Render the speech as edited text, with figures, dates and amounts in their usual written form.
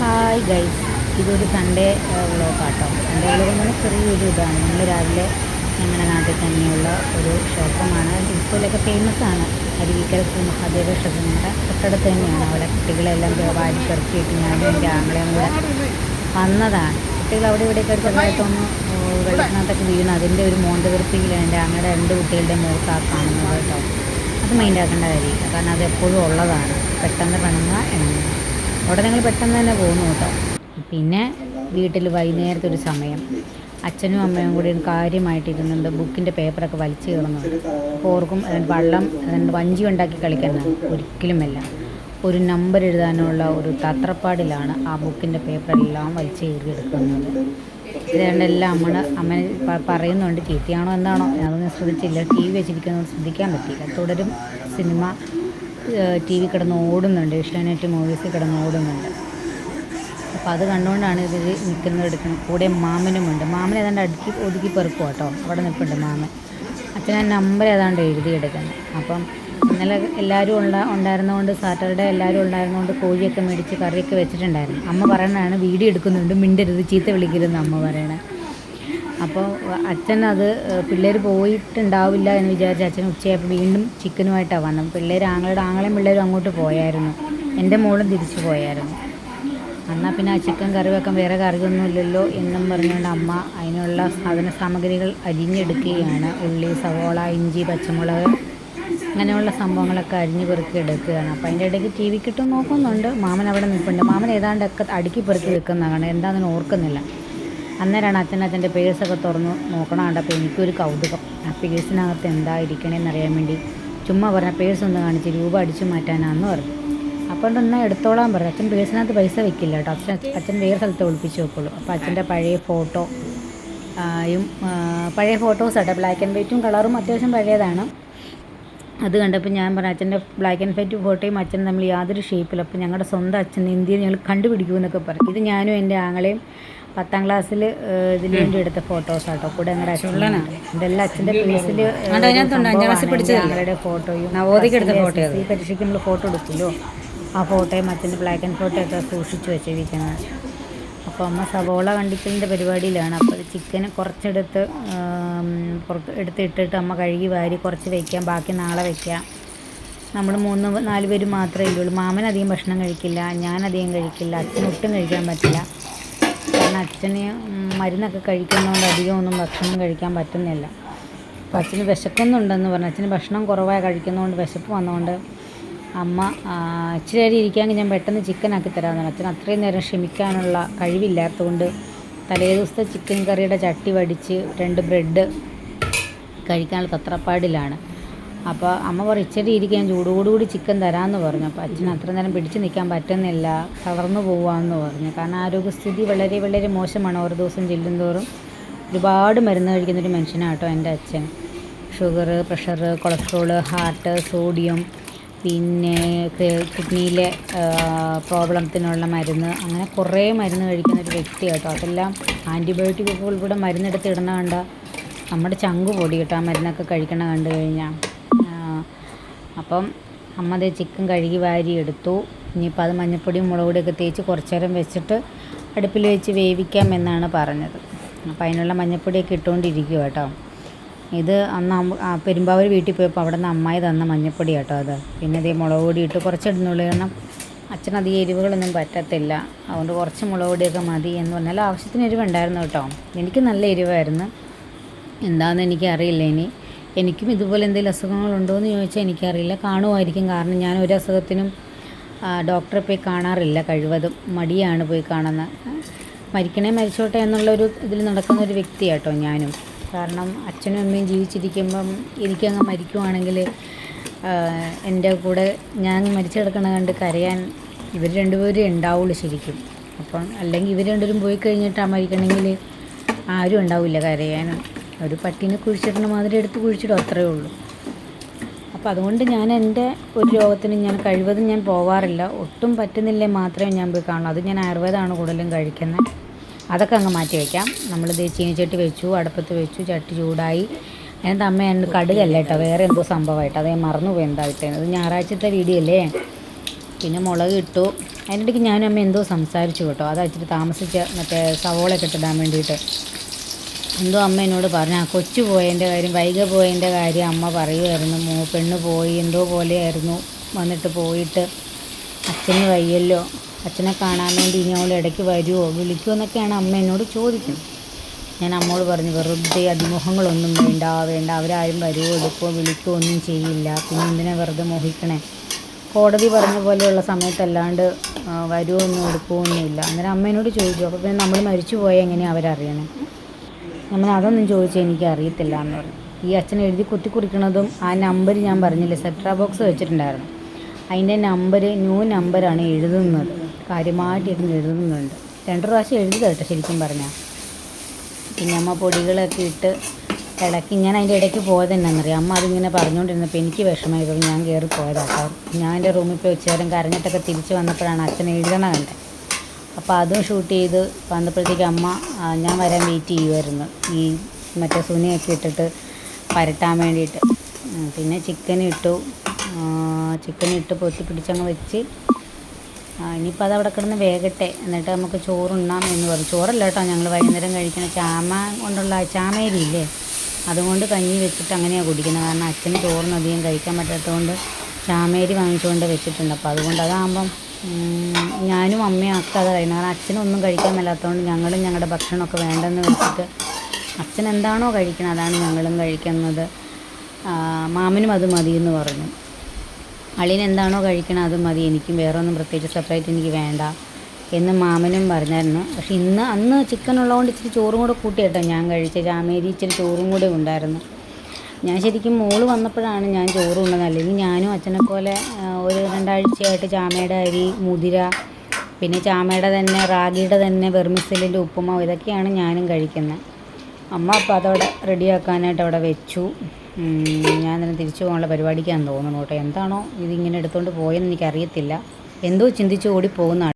Hi guys, ഇതൊരു Sunday വ്ളോഗാട്ടോ. Sunday vlog എന്ന് പറഞ്ഞാൽ ചെറിയൊരു ഇതാണ്. നമ്മൾ രാവിലെ ഞങ്ങളുടെ നാട്ടിൽ തന്നെയുള്ള ഒരു ക്ഷേത്രമാണ്. ഇപ്പോഴൊക്കെ ഫേമസ് ആണ്. അരുവിക്കര ശ്രീ മഹാദേവ ക്ഷേത്രങ്ങളുടെ തൊട്ടടുത്ത് തന്നെയാണ്. അവിടെ കുട്ടികളെല്ലാം വാരി പെറുക്കിയിട്ട് ഞാനും എൻ്റെ ആങ്ങളെയും കൂടെ വന്നതാണ്. കുട്ടികൾ അവിടെ ഇവിടെയൊക്കെ ചെറുതായിട്ടൊന്ന് വെള്ളത്തിനകത്തൊക്കെ വീണ് അതിൻ്റെ ഒരു മോന്തവൃത്തിയിലാണ് എൻ്റെ ആങ്ങളുടെ 2 കുട്ടികളുടെ മുഖത്താണ് കാണുന്നത് കേട്ടോ. അത് മൈൻഡാക്കേണ്ട കാര്യമില്ല, കാരണം അത് എപ്പോഴും ഉള്ളതാണ്. പെട്ടെന്ന് പിണങ്ങുക എണ്ണുക, അവിടെ ഞങ്ങൾ പെട്ടെന്ന് തന്നെ പോകുന്നു കേട്ടോ. പിന്നെ വീട്ടിൽ വൈകുന്നേരത്തെ ഒരു സമയം അച്ഛനും അമ്മയും കൂടി കാര്യമായിട്ടിരുന്നുണ്ട്. ബുക്കിൻ്റെ പേപ്പറൊക്കെ വലിച്ചു കയറുന്നുണ്ട്. അപ്പോൾ ഓർക്കും വള്ളം വഞ്ചി ഉണ്ടാക്കി കളിക്കുന്നത് ഒരിക്കലുമല്ല. ഒരു നമ്പർ എഴുതാനുള്ള ഒരു തത്രപ്പാടിലാണ് ആ ബുക്കിൻ്റെ പേപ്പറെല്ലാം വലിച്ചു കയറിയെടുക്കുന്നത്. ഇതുകൊണ്ടെല്ലാം അമ്മ പറയുന്നുണ്ട്. ചീത്തയാണോ എന്താണോ അതൊന്നും ശ്രദ്ധിച്ചില്ല. ടി വി വെച്ചിരിക്കുന്നതുകൊണ്ട് ശ്രദ്ധിക്കാൻ പറ്റിയില്ല. തുടരും സിനിമ ടി വി കിടന്ന് ഓടുന്നുണ്ട്, ഏഷ്യാനെറ്റ് മൂവീസ് കിടന്ന് ഓടുന്നുണ്ട്. അപ്പോൾ അത് കണ്ടുകൊണ്ടാണ് ഇത് നിൽക്കുന്നത് എടുക്കുന്നത്. കൂടെ മാമനുമുണ്ട്. മാമൻ ഏതാണ്ട് ഒതുക്കി പെറുക്കും കേട്ടോ. അവിടെ നിൽപ്പുണ്ട് മാമൻ. അച്ഛൻ നമ്പർ ഏതാണ്ട് എഴുതിയെടുക്കുന്നത്. അപ്പം ഇന്നലെ എല്ലാവരും ഉണ്ടായിരുന്നതുകൊണ്ട്, സാറ്റർഡേ എല്ലാവരും ഉണ്ടായിരുന്നതുകൊണ്ട് കോഴിയൊക്കെ മേടിച്ച് കറിയൊക്കെ വെച്ചിട്ടുണ്ടായിരുന്നു. അമ്മ പറയണതാണ് വീഡിയോ എടുക്കുന്നുണ്ട്, മിണ്ടരുത്, ചീത്ത വിളിക്കരുതെന്ന് അമ്മ പറയണേ. അപ്പോൾ അച്ഛൻ അത് പിള്ളേർ പോയിട്ടുണ്ടാവില്ല എന്ന് വിചാരിച്ച് അച്ഛൻ ഉച്ചയായപ്പോൾ വീണ്ടും ചിക്കനുമായിട്ടാണ് വന്നത്. ആങ്ങളെയും പിള്ളേരും അങ്ങോട്ട് പോയായിരുന്നു. എൻ്റെ മോളും തിരിച്ചു പോയായിരുന്നു. എന്നാൽ പിന്നെ ആ ചിക്കൻ കറി വെക്കാൻ വേറെ കറിയൊന്നും ഇല്ലല്ലോ എന്നും പറഞ്ഞുകൊണ്ട് അമ്മ അതിനുള്ള സാധന സാമഗ്രികൾ അരിഞ്ഞെടുക്കുകയാണ്. ഉള്ളി, സവോള, ഇഞ്ചി, പച്ചമുളക് അങ്ങനെയുള്ള സംഭവങ്ങളൊക്കെ അരിഞ്ഞ് പെറുക്കി എടുക്കുകയാണ്. അപ്പോൾ അതിൻ്റെ ഇടയ്ക്ക് ടി വി കിട്ടും നോക്കുന്നുണ്ട്. മാമൻ അവിടെ നിൽപ്പുണ്ട്. മാമൻ ഏതാണ്ടൊക്കെ അടുക്കി പെറുക്കി വെക്കുന്നതാണ്, എന്താണെന്ന് ഓർക്കുന്നില്ല. അന്നേരമാണ് അച്ഛൻ്റെ പേഴ്സൊക്കെ തുറന്ന് നോക്കണം. കണ്ടപ്പോൾ എനിക്കൊരു കൗതുകം. ആ പേഴ്സിനകത്ത് എന്താ ഇരിക്കണേന്ന് അറിയാൻ വേണ്ടി ചുമ്മാ പറഞ്ഞ പേഴ്സ് ഒന്ന് കാണിച്ച് രൂപ അടിച്ചു മാറ്റാനാന്ന് പറഞ്ഞു. അപ്പോൾ ഒന്ന് എടുത്തോളാൻ പറഞ്ഞു. അച്ഛൻ പേഴ്സിനകത്ത് പൈസ വെക്കില്ല കേട്ടോ. അച്ഛൻ വേറെ സ്ഥലത്ത് ഒളിപ്പിച്ച് വെക്കുള്ളൂ. അപ്പോൾ അച്ഛൻ്റെ പഴയ ഫോട്ടോസ് കേട്ടോ. ബ്ലാക്ക് ആൻഡ് വൈറ്റും കളറും അത്യാവശ്യം പഴയതാണ്. അത് കണ്ടപ്പോൾ ഞാൻ പറഞ്ഞു, അച്ഛൻ്റെ ബ്ലാക്ക് ആൻഡ് വൈറ്റ് ഫോട്ടോയും അച്ഛൻ നമ്മൾ യാതൊരു ഷേപ്പിലും. അപ്പോൾ ഞങ്ങളുടെ സ്വന്തം അച്ഛൻ ഇന്ത്യയിൽ ഞങ്ങൾ കണ്ടുപിടിക്കുമെന്നൊക്കെ പറഞ്ഞു. ഇത് ഞാനും എൻ്റെ ആങ്ങളെയും 10ാം ക്ലാസ്സിൽ ഇതിന് വേണ്ടി എടുത്ത ഫോട്ടോസാട്ടോ. കൂടെ ഞങ്ങളുടെ അച്ഛനാണ്. ഇതെല്ലാം അച്ഛൻ്റെ പേഴ്സിൽ ഞങ്ങളുടെ ഫോട്ടോയും ഈ പരീക്ഷയ്ക്ക് നമ്മൾ ഫോട്ടോ എടുക്കുമല്ലോ, ആ ഫോട്ടോയും അച്ഛൻ്റെ ബ്ലാക്ക് ആൻഡ് ഫോട്ടോയൊക്കെ സൂക്ഷിച്ച് വെച്ചിരിക്കുന്നത്. അപ്പോൾ അമ്മ സവോള കണ്ടിച്ചതിൻ്റെ പരിപാടിയിലാണ്. അപ്പോൾ ചിക്കന് കുറച്ചെടുത്ത് എടുത്തിട്ടിട്ട് അമ്മ കഴുകി വാരി കുറച്ച് വയ്ക്കാം, ബാക്കി നാളെ വയ്ക്കാം. നമ്മൾ 3-4 പേര് മാത്രമേ ഉള്ളൂ. മാമൻ അധികം ഭക്ഷണം കഴിക്കില്ല, ഞാനധികം കഴിക്കില്ല, അച്ഛനൊട്ടും കഴിക്കാൻ പറ്റില്ല. കാരണം അച്ഛന് മരുന്നൊക്കെ കഴിക്കുന്നതുകൊണ്ട് അധികമൊന്നും ഭക്ഷണം കഴിക്കാൻ പറ്റുന്നില്ല. അപ്പോൾ അച്ഛന് വിശക്കുന്നുണ്ടെന്ന് പറഞ്ഞു. അച്ഛന് ഭക്ഷണം കുറവായി കഴിക്കുന്നതുകൊണ്ട് വിശപ്പ് വന്നതുകൊണ്ട് അമ്മ ഇച്ചിരി നേരം ഇരിക്കാമെങ്കിൽ ഞാൻ പെട്ടെന്ന് ചിക്കനാക്കി തരാമെന്ന് പറഞ്ഞു. അച്ഛൻ അത്രയും നേരം ക്ഷമിക്കാനുള്ള കഴിവില്ലാത്തതുകൊണ്ട് തലേ ദിവസത്തെ ചിക്കൻ കറിയുടെ ചട്ടി വടിച്ച് 2 ബ്രെഡ് കഴിക്കാനുള്ള തത്രപ്പാടിലാണ്. അപ്പോൾ അമ്മ പറഞ്ഞു ഇച്ചിരി ഇരിക്കാൻ ചൂടോടുകൂടി ചിക്കൻ തരാമെന്ന് പറഞ്ഞു. അപ്പോൾ അച്ഛൻ അത്ര നേരം പിടിച്ച് നിൽക്കാൻ പറ്റുന്നില്ല, തളർന്നു പോവാമെന്ന് പറഞ്ഞു. കാരണം ആരോഗ്യസ്ഥിതി വളരെ വളരെ മോശമാണ്. ഓരോ ദിവസം ചെല്ലുന്തോറും ഒരുപാട് മരുന്ന് കഴിക്കുന്നൊരു മനുഷ്യനാണ് കേട്ടോ എൻ്റെ അച്ഛൻ. Sugar, pressure, cholesterol, heart, sodium, പിന്നെ കിഡ്നിയിലെ പ്രോബ്ലത്തിനുള്ള മരുന്ന്, അങ്ങനെ കുറേ മരുന്ന് കഴിക്കുന്നൊരു വ്യക്തി കേട്ടോ. അതെല്ലാം ആൻറ്റിബയോട്ടിക് ഒക്കെ ഉൾപ്പെടെ മരുന്നെടുത്ത് ഇടണ കണ്ട നമ്മുടെ ചങ്ക് പൊടി കേട്ടോ, ആ മരുന്നൊക്കെ കഴിക്കണ കണ്ടു കഴിഞ്ഞാൽ. അപ്പം അമ്മ അതേ ചിക്കൻ കഴുകി വാരി എടുത്തു. ഇനിയിപ്പോൾ അത് മഞ്ഞൾപ്പൊടിയും മുളക് പൊടിയൊക്കെ തേച്ച് കുറച്ച് നേരം വെച്ചിട്ട് അടുപ്പിൽ വെച്ച് വേവിക്കാം എന്നാണ് പറഞ്ഞത്. അപ്പോൾ അതിനുള്ള മഞ്ഞൾപ്പൊടിയൊക്കെ ഇട്ടുകൊണ്ടിരിക്കുക കേട്ടോ. ഇത് അന്ന് പെരുമ്പാവൂർ വീട്ടിൽ പോയപ്പോൾ അവിടെ നിന്ന് അമ്മായി തന്ന മഞ്ഞൾപ്പൊടി കേട്ടോ അത്. പിന്നെ അതേ മുളക് പൊടി ഇട്ട് കുറച്ചിടുന്നുള്ളൂ, കാരണം അച്ഛനധികം എരിവുകളൊന്നും പറ്റത്തില്ല. അതുകൊണ്ട് കുറച്ച് മുളക് പൊടിയൊക്കെ മതി എന്ന് പറഞ്ഞാൽ ആവശ്യത്തിന് എരിവുണ്ടായിരുന്നു കേട്ടോ. എനിക്ക് നല്ല എരിവായിരുന്നു. എന്താണെന്ന് എനിക്കറിയില്ല. എനിക്കും ഇതുപോലെ എന്തെങ്കിലും അസുഖങ്ങളുണ്ടോ എന്ന് ചോദിച്ചാൽ എനിക്കറിയില്ല. കാണുമായിരിക്കും, കാരണം ഞാൻ ഒരു അസുഖത്തിനും ഡോക്ടറെ പോയി കാണാറില്ല. കഴിവതും മടിയാണ് പോയി കാണുന്നത്. മരിക്കണേ മരിച്ചോട്ടെ എന്നുള്ളൊരു ഇതിൽ നടക്കുന്ന ഒരു വ്യക്തിയാട്ടോ ഞാനും. കാരണം അച്ഛനും അമ്മയും ജീവിച്ചിരിക്കുമ്പം എനിക്കങ്ങ് മരിക്കുവാണെങ്കിൽ എൻ്റെ കൂടെ ഞാൻ മരിച്ചു കിടക്കണ കണ്ട് കരയാൻ ഇവർ 2 പേരും ഉണ്ടാവുള്ളൂ ശരിക്കും. അപ്പം അല്ലെങ്കിൽ ഇവർ 2 പേരും പോയി കഴിഞ്ഞിട്ട് മരിക്കണമെങ്കിൽ ആരും ഉണ്ടാവില്ല കരയാനും. ഒരു പട്ടീനെ കുഴിച്ചിടുന്ന മാതിരി എടുത്ത് കുഴിച്ചിടും, അത്രയേ ഉള്ളൂ. അപ്പോൾ അതുകൊണ്ട് ഞാൻ എൻ്റെ ഒരു രോഗത്തിന് ഞാൻ കഴിവതും ഞാൻ പോവാറില്ല. ഒട്ടും പറ്റുന്നില്ലേ മാത്രമേ ഞാൻ പോയി കാണുള്ളൂ. അത് ഞാൻ ആയുർവേദമാണ് കൂടുതലും കഴിക്കുന്നത്. അതൊക്കെ അങ്ങ് മാറ്റി വയ്ക്കാം. നമ്മളിത് ചീനിച്ചട്ടി വെച്ചു, അടുപ്പത്ത് വെച്ചു, ചട്ടി ചൂടായി. അതിനകത്ത് അമ്മ എൻ്റെ കടുകല്ല കേട്ടോ, വേറെ എന്തോ സംഭവമായിട്ട് അത് ഞാൻ മറന്നുപോയി എന്തായിട്ടേന്ന്. അത് ഞായറാഴ്ചത്തെ വീഡിയോ അല്ലേ. പിന്നെ മുളക് ഇട്ടു, അതിനിടയ്ക്ക് ഞാനും അമ്മ എന്തോ സംസാരിച്ചു കേട്ടോ, അതാ ഇച്ചിരി താമസിച്ച് മറ്റേ സവോളയൊക്കെ ഇട്ടിടാൻ വേണ്ടിയിട്ട് എന്തോ അമ്മ എന്നോട് പറഞ്ഞു. ആ കൊച്ചു പോയതിൻ്റെ കാര്യം, വൈകി പോയതിൻ്റെ കാര്യം അമ്മ പറയുമായിരുന്നു. പെണ്ണ് പോയി എന്തോ പോലെയായിരുന്നു, വന്നിട്ട് പോയിട്ട് അച്ഛന് വയ്യല്ലോ, അച്ഛനെ കാണാൻ വേണ്ടി ഇനി അവൾ ഇടയ്ക്ക് വരുമോ വിളിക്കുമോ എന്നൊക്കെയാണ് അമ്മ എന്നോട് ചോദിക്കുന്നത്. ഞാൻ അമ്മോട് പറഞ്ഞു വെറുതെ അതിമുഖങ്ങളൊന്നും വേണ്ട അവരാരും വരുമോ എടുക്കുകയോ വിളിക്കുകയോ ഒന്നും ചെയ്യില്ല, പിന്നെ എന്തിനാ വെറുതെ മോഹിക്കണേ, കോടതി പറഞ്ഞ പോലെയുള്ള സമയത്തല്ലാണ്ട് വരുമോ ഒന്നും എടുക്കുകയോ ഒന്നുമില്ല. അന്നേരം അമ്മ എന്നോട് ചോദിച്ചു, അപ്പോൾ പിന്നെ നമ്മൾ മരിച്ചു പോയാൽ എങ്ങനെയാണ് അവരറിയണേ? നമ്മൾ അതൊന്നും ചോദിച്ചാൽ എനിക്ക് അറിയത്തില്ല എന്ന് പറഞ്ഞു. ഈ അച്ഛൻ എഴുതി കുറിക്കണതും ആ നമ്പർ ഞാൻ പറഞ്ഞില്ലേ, സെട്രാ ബോക്സ് വെച്ചിട്ടുണ്ടായിരുന്നു, അതിൻ്റെ നമ്പർ ന്യൂ നമ്പറാണ് എഴുതുന്നത്, കാര്യമായിട്ട് ഇരുന്ന് എഴുതുന്നുണ്ട്. 2 പ്രാവശ്യം എഴുതി കേട്ടോ ശരിക്കും പറഞ്ഞാൽ. പിന്നെ അമ്മ പൊടികളൊക്കെ ഇട്ട് ഇളക്കി. ഞാൻ അതിൻ്റെ ഇടയ്ക്ക് പോയത് എന്നാണെന്നറിയാം, അമ്മ അതിങ്ങനെ പറഞ്ഞുകൊണ്ടിരുന്നപ്പോൾ എനിക്ക് വിഷമമായപ്പോൾ ഞാൻ കയറി പോയതാട്ടോ. ഞാൻ എൻ്റെ റൂമിൽ പോയി ഉച്ചനേരം കരഞ്ഞിട്ടൊക്കെ തിരിച്ച് വന്നപ്പോഴാണ് അച്ഛൻ എഴുതണ കണ്ടത്. അപ്പോൾ അതും ഷൂട്ട് ചെയ്ത് വന്നപ്പോഴത്തേക്ക് അമ്മ ഞാൻ വരാൻ വെയിറ്റ് ചെയ്യുമായിരുന്നു, ഈ മറ്റേ സുനിയൊക്കെ ഇട്ടിട്ട് പരട്ടാൻ വേണ്ടിയിട്ട്. പിന്നെ ചിക്കൻ ഇട്ട് പൊത്തി പിടിച്ചങ്ങ് വെച്ച് ഇനിയിപ്പോൾ അതവിടെ കിടന്ന് വേകട്ടെ, എന്നിട്ട് നമുക്ക് ചോറുണ്ണാം എന്ന് പറഞ്ഞു. ചോറല്ല കേട്ടോ, ഞങ്ങൾ വൈകുന്നേരം കഴിക്കണ ചാമ കൊണ്ടുള്ള ചാമേരി ഇല്ലേ, അതുകൊണ്ട് കഞ്ഞി വെച്ചിട്ട് അങ്ങനെയാണ് കുടിക്കുന്നത്. കാരണം അച്ഛന് ചോറിനധികം കഴിക്കാൻ പറ്റാത്തതുകൊണ്ട് ചാമേരി വാങ്ങിച്ചുകൊണ്ട് വെച്ചിട്ടുണ്ട്. അപ്പോൾ അതുകൊണ്ട് അതാകുമ്പം ഞാനും അമ്മയും ഒക്കെ അത് കഴിക്കുന്നത്. കാരണം അച്ഛനൊന്നും കഴിക്കാൻ മേലാത്തതുകൊണ്ട് ഞങ്ങളും ഞങ്ങളുടെ ഭക്ഷണമൊക്കെ വേണ്ടെന്ന് വെച്ചിട്ട് അച്ഛൻ എന്താണോ കഴിക്കുന്നത് അതാണ് ഞങ്ങളും കഴിക്കുന്നത്. മാമനും അത് മതിയെന്ന് പറഞ്ഞു. അളിയൻ എന്താണോ കഴിക്കണം അത് മതി, എനിക്കും വേറെ ഒന്നും പ്രത്യേകിച്ച് സെപ്പറേറ്റ് എനിക്ക് വേണ്ട എന്ന് മാമനും പറഞ്ഞായിരുന്നു. പക്ഷെ അന്ന് ചിക്കൻ ഉള്ളതുകൊണ്ട് ഇച്ചിരി ചോറും കൂടെ കൂട്ടി കേട്ടോ ഞാൻ കഴിച്ച ചാമേരി, ഇച്ചിരി ചോറും കൂടെ ഉണ്ടായിരുന്നു. ഞാൻ ശരിക്കും മോള് വന്നപ്പോഴാണ് ഞാൻ ചോറ് ഉണ്ടെന്ന്. അല്ലെങ്കിൽ ഞാനും അച്ഛനെ പോലെ ഒരു 2 ആഴ്ചയായിട്ട് ചാമയുടെ അരി, മുതിര, പിന്നെ ചാമയുടെ തന്നെ റാഗിയുടെ തന്നെ വെർമിസെല്ലിൻ്റെ ഉപ്പുമാവ്, ഇതൊക്കെയാണ് ഞാനും കഴിക്കുന്നത്. അമ്മ അപ്പോൾ അതവിടെ റെഡിയാക്കാനായിട്ട് അവിടെ വെച്ചു. ഞാൻ തന്നെ തിരിച്ചു പോകാനുള്ള പരിപാടിക്കാന്ന് തോന്നുന്നു കേട്ടോ. എന്താണോ ഇതിങ്ങനെ എടുത്തുകൊണ്ട് പോയെന്ന് എനിക്കറിയത്തില്ല, എന്തോ ചിന്തിച്ച് ഓടി പോകുന്നതാണ്.